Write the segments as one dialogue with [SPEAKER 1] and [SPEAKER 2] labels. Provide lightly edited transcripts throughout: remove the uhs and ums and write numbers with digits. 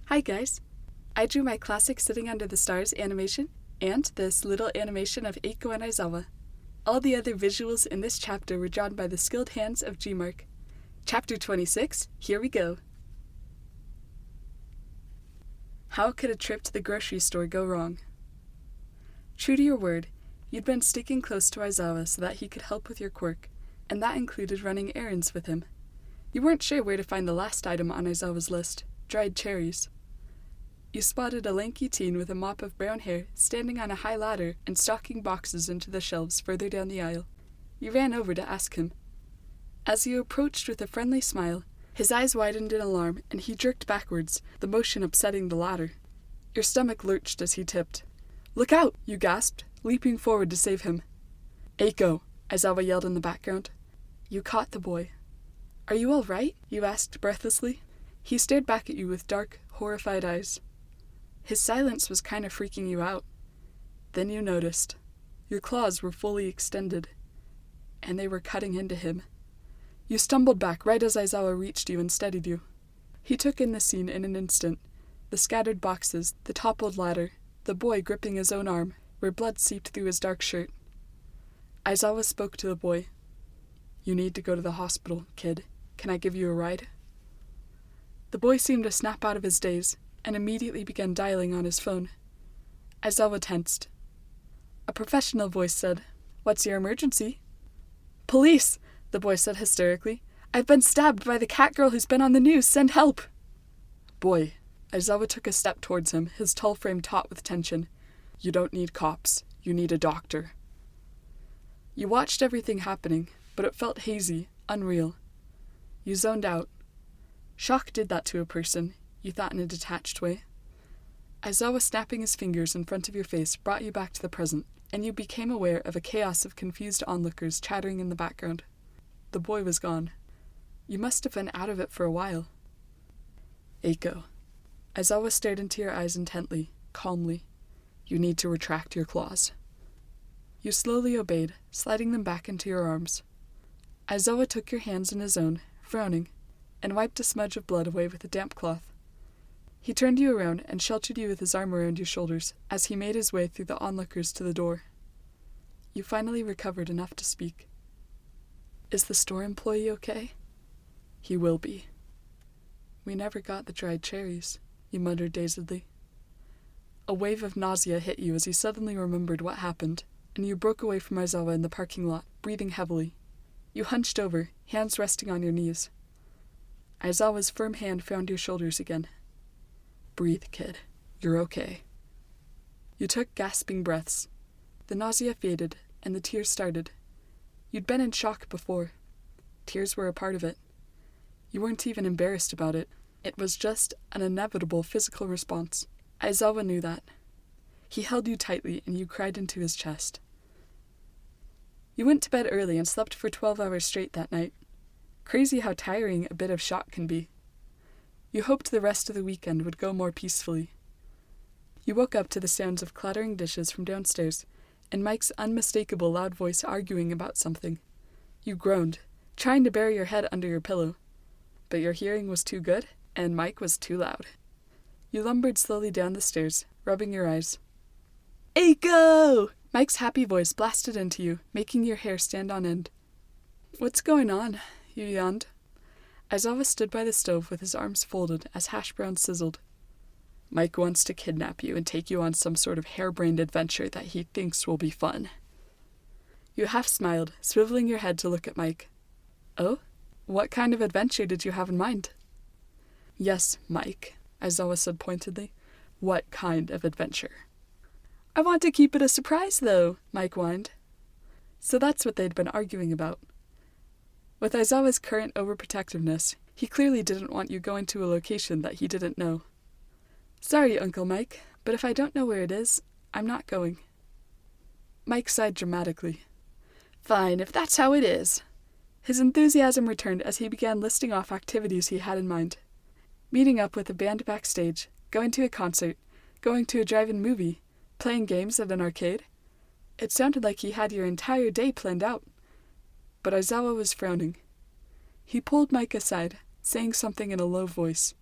[SPEAKER 1] Hi guys! I drew my classic Sitting Under the Stars animation, and this little animation of Eiko and Aizawa. All the other visuals in this chapter were drawn by the skilled hands of Gmark. Chapter 26, here we go! How could a trip to the grocery store go wrong? True to your word, you'd been sticking close to Aizawa so that he could help with your quirk, and that included running errands with him. You weren't sure where to find the last item on Aizawa's list, dried cherries. You spotted a lanky teen with a mop of brown hair standing on a high ladder and stocking boxes into the shelves further down the aisle. You ran over to ask him. As you approached with a friendly smile, his eyes widened in alarm and he jerked backwards, the motion upsetting the ladder. Your stomach lurched as he tipped. "Look out!" you gasped, leaping forward to save him. "Eiko!" Aizawa yelled in the background. You caught the boy. "Are you all right?" you asked breathlessly. He stared back at you with dark, horrified eyes. His silence was kind of freaking you out. Then you noticed. Your claws were fully extended, and they were cutting into him. You stumbled back right as Aizawa reached you and steadied you. He took in the scene in an instant. The scattered boxes, the toppled ladder, the boy gripping his own arm, where blood seeped through his dark shirt. Aizawa spoke to the boy. "You need to go to the hospital, kid. Can I give you a ride?" The boy seemed to snap out of his daze, and immediately began dialing on his phone. Aizawa tensed. A professional voice said, "What's your emergency?" "Police!" the boy said hysterically. "I've been stabbed by the cat girl who's been on the news. Send help!" "Boy." Aizawa took a step towards him, his tall frame taut with tension. "You don't need cops. You need a doctor." You watched everything happening, but it felt hazy, unreal. You zoned out. Shock did that to a person, you thought in a detached way. Aizawa snapping his fingers in front of your face brought you back to the present, and you became aware of a chaos of confused onlookers chattering in the background. The boy was gone. You must have been out of it for a while. "Eiko." Aizawa stared into your eyes intently, calmly. "You need to retract your claws." You slowly obeyed, sliding them back into your arms. Aizawa took your hands in his own, frowning, and wiped a smudge of blood away with a damp cloth. He turned you around and sheltered you with his arm around your shoulders as he made his way through the onlookers to the door. You finally recovered enough to speak. "Is the store employee okay?" "He will be." "We never got the dried cherries," you muttered dazedly. A wave of nausea hit you as you suddenly remembered what happened, and you broke away from Aizawa in the parking lot, breathing heavily. You hunched over, hands resting on your knees. Aizawa's firm hand found your shoulders again. "Breathe, kid. You're okay." You took gasping breaths. The nausea faded, and the tears started. You'd been in shock before. Tears were a part of it. You weren't even embarrassed about it. It was just an inevitable physical response. Aizawa knew that. He held you tightly, and you cried into his chest. You went to bed early and slept for 12 hours straight that night. Crazy how tiring a bit of shock can be. You hoped the rest of the weekend would go more peacefully. You woke up to the sounds of clattering dishes from downstairs, and Mike's unmistakable loud voice arguing about something. You groaned, trying to bury your head under your pillow. But your hearing was too good, and Mike was too loud. You lumbered slowly down the stairs, rubbing your eyes. "Eiko!" Mike's happy voice blasted into you, making your hair stand on end. "What's going on?" you yawned. Aizawa stood by the stove with his arms folded as hash browns sizzled. "Mike wants to kidnap you and take you on some sort of harebrained adventure that he thinks will be fun." You half smiled, swiveling your head to look at Mike. "Oh? What kind of adventure did you have in mind?" "Yes, Mike," Aizawa said pointedly. "What kind of adventure?" "I want to keep it a surprise, though," Mike whined. So that's what they'd been arguing about. With Aizawa's current overprotectiveness, he clearly didn't want you going to a location that he didn't know. "Sorry, Uncle Mike, but if I don't know where it is, I'm not going." Mike sighed dramatically. "Fine, if that's how it is." His enthusiasm returned as he began listing off activities he had in mind. Meeting up with a band backstage, going to a concert, going to a drive-in movie, playing games at an arcade. It sounded like he had your entire day planned out. But Aizawa was frowning. He pulled Mike aside, saying something in a low voice.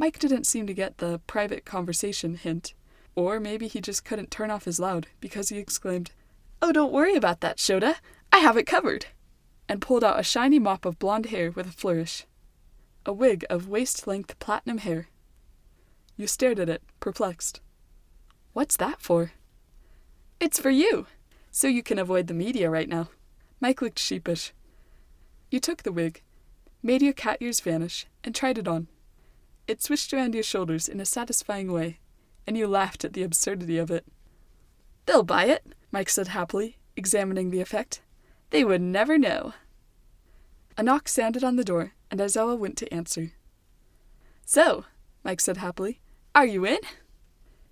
[SPEAKER 1] Mike didn't seem to get the private conversation hint, or maybe he just couldn't turn off his loud because he exclaimed, "Oh, don't worry about that, Shota. I have it covered," and pulled out a shiny mop of blonde hair with a flourish. A wig of waist-length platinum hair. You stared at it, perplexed. "What's that for?" "It's for you, so you can avoid the media right now." Mike looked sheepish. You took the wig, made your cat ears vanish, and tried it on. It swished around your shoulders in a satisfying way, and you laughed at the absurdity of it. "They'll buy it," Mike said happily, examining the effect. "They would never know." A knock sounded on the door, and Aizawa went to answer. "So," Mike said happily, "are you in?"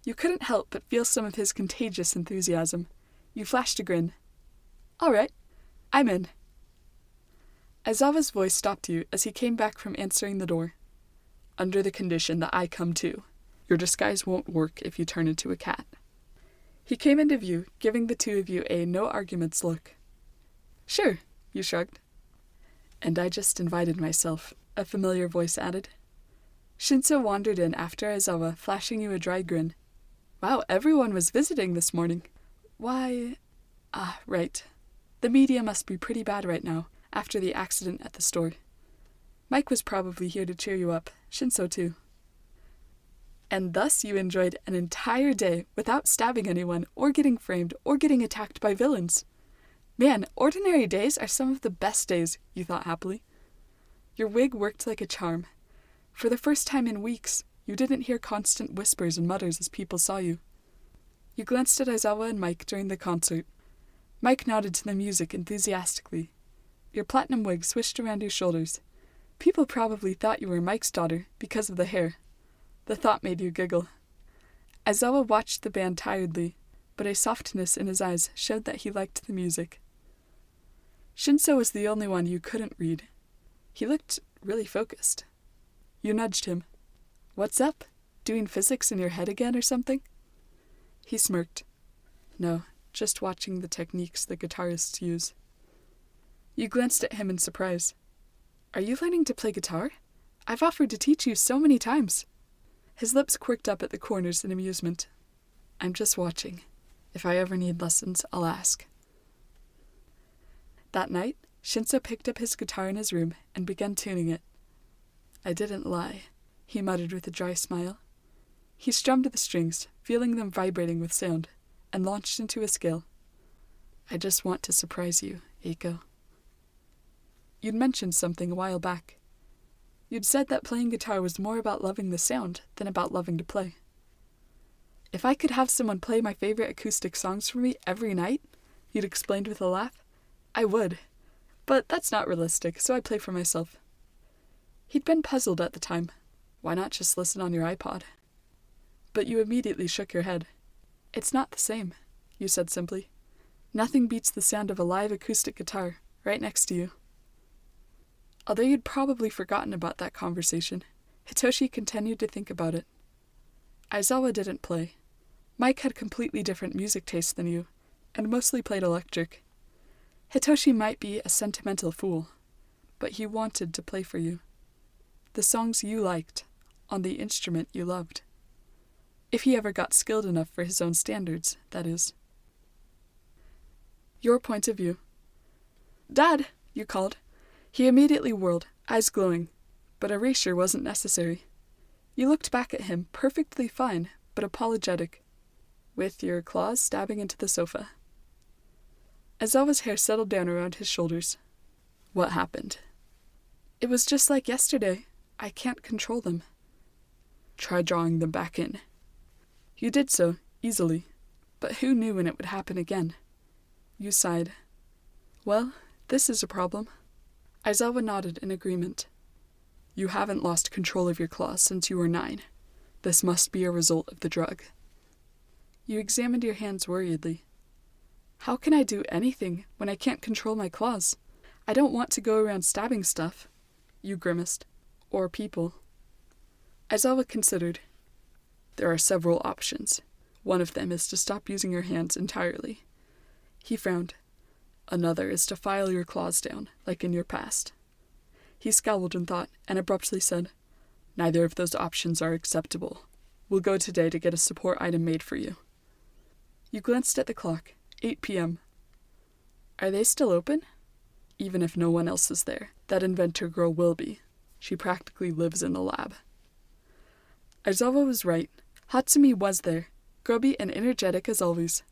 [SPEAKER 1] You couldn't help but feel some of his contagious enthusiasm. You flashed a grin. "All right, I'm in." Aizawa's voice stopped you as he came back from answering the door. "Under the condition that I come too. Your disguise won't work if you turn into a cat." He came into view, giving the two of you a no-arguments look. "Sure," you shrugged. "And I just invited myself," a familiar voice added. Shinso wandered in after Aizawa, flashing you a dry grin. "Wow, everyone was visiting this morning. Why... right. The media must be pretty bad right now, after the accident at the store. Mike was probably here to cheer you up, Shinso too." "And thus you enjoyed an entire day without stabbing anyone, or getting framed, or getting attacked by villains. Man, ordinary days are some of the best days," you thought happily. Your wig worked like a charm. For the first time in weeks, you didn't hear constant whispers and mutters as people saw you. You glanced at Aizawa and Mike during the concert. Mike nodded to the music enthusiastically. Your platinum wig swished around your shoulders. People probably thought you were Mike's daughter because of the hair. The thought made you giggle. Aizawa watched the band tiredly, but a softness in his eyes showed that he liked the music. Shinso was the only one you couldn't read. He looked really focused. You nudged him. "What's up? Doing physics in your head again or something?" He smirked. "No, just watching the techniques the guitarists use." You glanced at him in surprise. "Are you learning to play guitar? I've offered to teach you so many times." His lips quirked up at the corners in amusement. "I'm just watching. If I ever need lessons, I'll ask." That night, Shinso picked up his guitar in his room and began tuning it. "I didn't lie," he muttered with a dry smile. He strummed the strings, feeling them vibrating with sound, and launched into a scale. "I just want to surprise you, Eiko." You'd mentioned something a while back. You'd said that playing guitar was more about loving the sound than about loving to play. "If I could have someone play my favorite acoustic songs for me every night," you'd explained with a laugh, "I would. But that's not realistic, so I play for myself." He'd been puzzled at the time. Why not just listen on your iPod? But you immediately shook your head. "It's not the same," you said simply. "Nothing beats the sound of a live acoustic guitar right next to you." Although you'd probably forgotten about that conversation, Hitoshi continued to think about it. Aizawa didn't play. Mike had completely different music tastes than you, and mostly played electric. Hitoshi might be a sentimental fool, but he wanted to play for you. The songs you liked, on the instrument you loved. If he ever got skilled enough for his own standards, that is. Your point of view. "Dad," you called. He immediately whirled, eyes glowing, but erasure wasn't necessary. You looked back at him, perfectly fine, but apologetic, with your claws stabbing into the sofa. Aizawa's hair settled down around his shoulders. "What happened?" "It was just like yesterday. I can't control them." "Try drawing them back in." You did so, easily, but who knew when it would happen again? You sighed. "Well, this is a problem." Aizawa nodded in agreement. "You haven't lost control of your claws since you were 9. This must be a result of the drug." You examined your hands worriedly. "How can I do anything when I can't control my claws? I don't want to go around stabbing stuff." You grimaced. "Or people." Aizawa considered. "There are several options. One of them is to stop using your hands entirely." He frowned. "Another is to file your claws down, like in your past." He scowled in thought, and abruptly said, Neither of those options are acceptable. We'll go today to get a support item made for you. You glanced at the clock. 8 p.m. Are they still open? Even if no one else is there, that inventor girl will be. She practically lives in the lab. Aizawa was right. Hatsumi was there, grubby and energetic as always.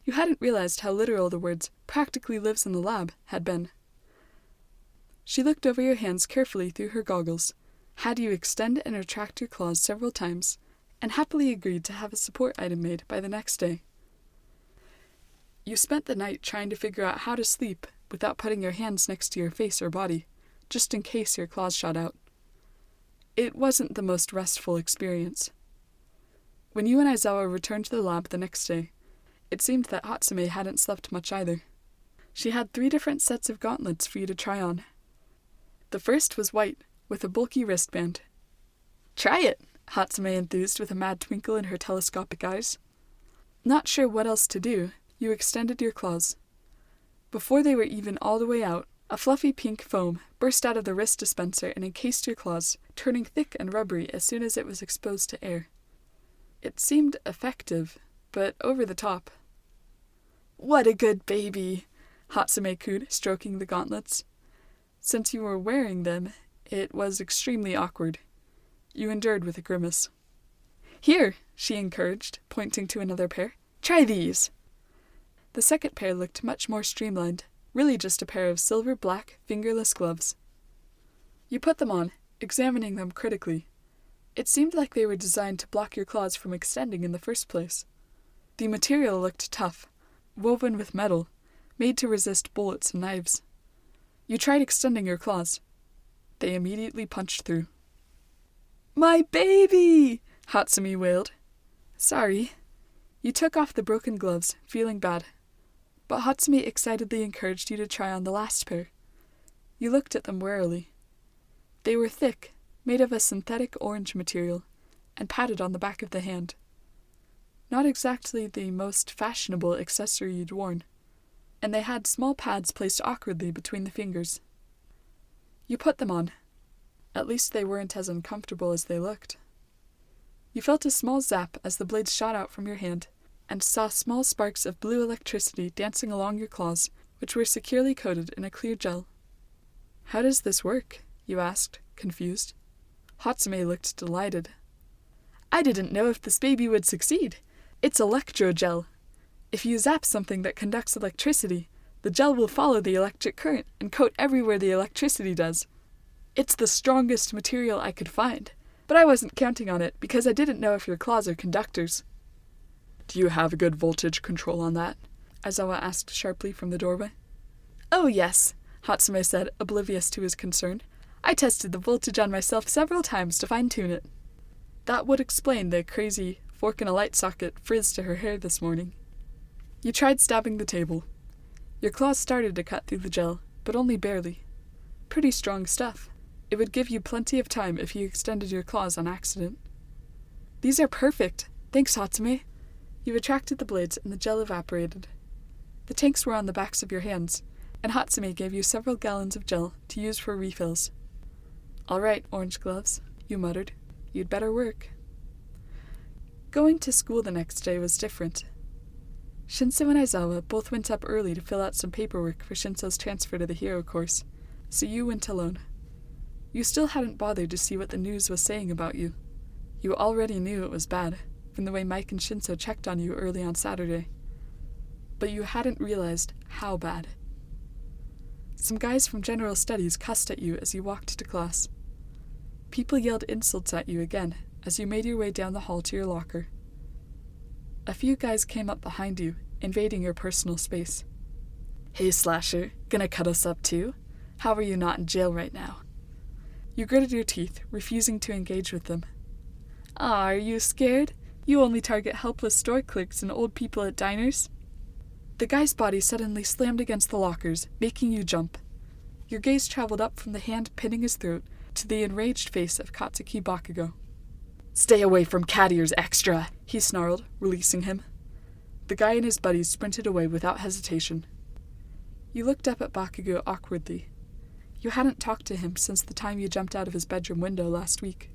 [SPEAKER 1] You hadn't realized how literal the words "practically lives in the lab" had been. She looked over your hands carefully through her goggles, had you extend and retract your claws several times, and happily agreed to have a support item made by the next day. You spent the night trying to figure out how to sleep without putting your hands next to your face or body, just in case your claws shot out. It wasn't the most restful experience. When you and Aizawa returned to the lab the next day, it seemed that Hatsume hadn't slept much either. She had 3 different sets of gauntlets for you to try on. The first was white, with a bulky wristband. "Try it!" Hatsume enthused with a mad twinkle in her telescopic eyes. Not sure what else to do, you extended your claws. Before they were even all the way out, a fluffy pink foam burst out of the wrist dispenser and encased your claws, turning thick and rubbery as soon as it was exposed to air. It seemed effective, but over the top. "What a good baby!" Hatsume cooed, stroking the gauntlets. Since you were wearing them, it was extremely awkward. You endured with a grimace. "Here," she encouraged, pointing to another pair. "Try these!" The second pair looked much more streamlined, really just a pair of silver-black, fingerless gloves. You put them on, examining them critically. It seemed like they were designed to block your claws from extending in the first place. The material looked tough, woven with metal, made to resist bullets and knives. You tried extending your claws. They immediately punched through. "My baby!" Hatsumi wailed. "Sorry." You took off the broken gloves, feeling bad. But Hatsumi excitedly encouraged you to try on the last pair. You looked at them warily. They were thick, made of a synthetic orange material, and padded on the back of the hand. Not exactly the most fashionable accessory you'd worn, and they had small pads placed awkwardly between the fingers. You put them on. At least they weren't as uncomfortable as they looked. You felt a small zap as the blades shot out from your hand, and saw small sparks of blue electricity dancing along your claws, which were securely coated in a clear gel. "How does this work?" you asked, confused. Hatsume looked delighted. "I didn't know if this baby would succeed. It's electrogel. If you zap something that conducts electricity, the gel will follow the electric current and coat everywhere the electricity does. It's the strongest material I could find, but I wasn't counting on it because I didn't know if your claws are conductors." "Do you have a good voltage control on that?" Aizawa asked sharply from the doorway. "Oh yes," Hatsume said, oblivious to his concern. "I tested the voltage on myself several times to fine-tune it." That would explain the crazy fork-in-a-light-socket frizz to her hair this morning. You tried stabbing the table. Your claws started to cut through the gel, but only barely. Pretty strong stuff. It would give you plenty of time if you extended your claws on accident. "These are perfect. Thanks, Hatsume." You retracted the blades and the gel evaporated. The tanks were on the backs of your hands, and Hatsume gave you several gallons of gel to use for refills. "All right, orange gloves," you muttered. "You'd better work." Going to school the next day was different. Shinso and Aizawa both went up early to fill out some paperwork for Shinso's transfer to the hero course, so you went alone. You still hadn't bothered to see what the news was saying about you. You already knew it was bad, from the way Mike and Shinso checked on you early on Saturday. But you hadn't realized how bad. Some guys from General Studies cussed at you as you walked to class. People yelled insults at you again as you made your way down the hall to your locker. A few guys came up behind you, invading your personal space. "Hey, Slasher, gonna cut us up too? How are you not in jail right now?" You gritted your teeth, refusing to engage with them. "Aw, are you scared? You only target helpless store clerks and old people at diners." The guy's body suddenly slammed against the lockers, making you jump. Your gaze traveled up from the hand pinning his throat to the enraged face of Katsuki Bakugo. "Stay away from cat ears, extra!" he snarled, releasing him. The guy and his buddies sprinted away without hesitation. You looked up at Bakugo awkwardly. You hadn't talked to him since the time you jumped out of his bedroom window last week.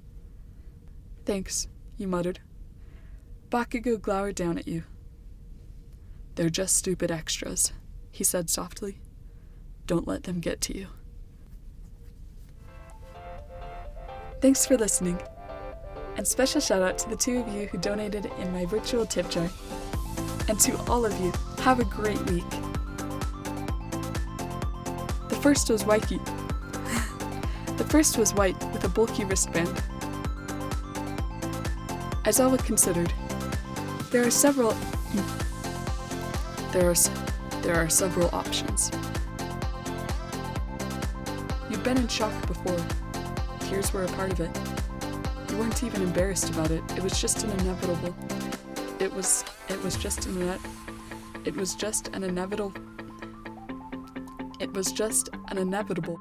[SPEAKER 1] Thanks, you muttered. Bakugo glowered down at you. They're just stupid extras, he said softly. Don't let them get to you. Thanks for listening. And special shout out to the 2 of you who donated in my virtual tip jar. And to all of you, have a great week. The first was Waiki. The first was white with a bulky wristband. Aizawa considered. There are several options. You've been in shock before. Tears were a part of it. You weren't even embarrassed about it. It was just an inevitable. It was just an inevitable.